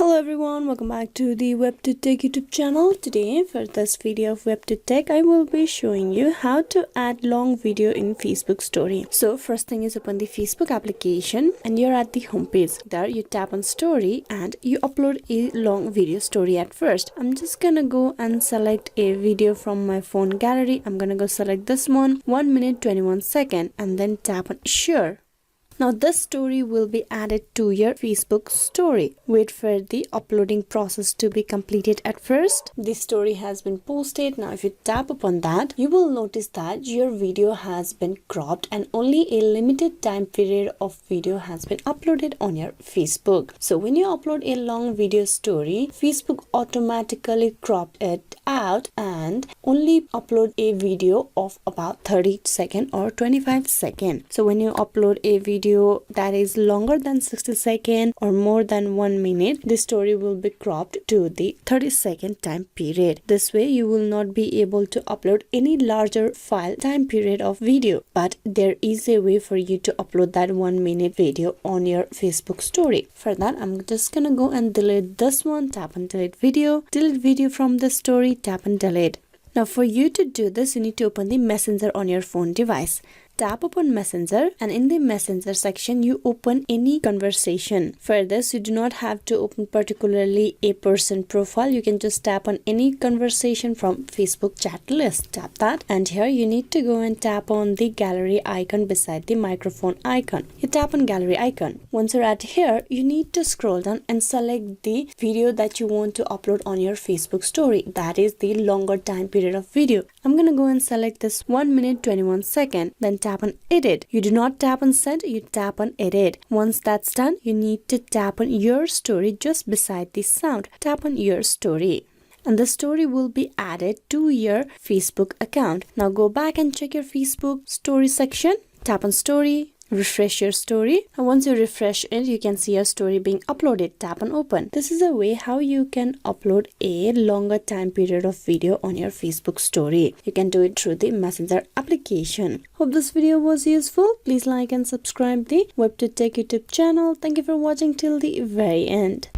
Hello everyone, welcome back to the WebToTech YouTube channel. Today for this video of WebToTech, I will be showing you how to add long video in Facebook story. So first thing is open the Facebook application and you're at the home page. There you tap on story and you upload a long video story at first. I'm just gonna go and select a video from my phone gallery. I'm gonna go select this one, 1 minute 21 seconds, and then tap on share. Now this story will be added to your Facebook story. Wait for the uploading process to be completed at first. This story has been posted. Now if you tap upon that, you will notice that your video has been cropped and only a limited time period of video has been uploaded on your Facebook. So when you upload a long video story, Facebook automatically cropped it out and only upload a video of about 30 seconds or 25 seconds. So when you upload a video that is longer than 60 seconds or more than 1 minute, the story will be cropped to the 30-second time period. This way you will not be able to upload any larger file time period of video, but there is a way for you to upload that 1 minute video on your Facebook story. For that, I'm just gonna go and delete this one, tap on delete video from the story, tap on delete. Now for you to do this, you need to open the Messenger on your phone device. Tap upon Messenger and in the Messenger section you open any conversation. For this you do not have to open particularly a person profile. You can just tap on any conversation from Facebook chat list. Tap that and here you need to go and tap on the gallery icon beside the microphone icon. You tap on gallery icon. Once you're at here, you need to scroll down and select the video that you want to upload on your Facebook story. That is the longer time period of video. I'm gonna go and select this 1 minute 21 seconds. Then tap on edit. You do not tap on send, you tap on edit. Once that's done, you need to tap on your story just beside the sound. Tap on your story. And the story will be added to your Facebook account. Now go back and check your Facebook story section. Tap on story. Refresh your story, and once you refresh it, you can see your story being uploaded. Tap on open. This is a way how you can upload a longer time period of video on your Facebook story. You can do it through the Messenger application. Hope this video was useful. Please like and subscribe the WebToTech YouTube channel. Thank you for watching till the very end.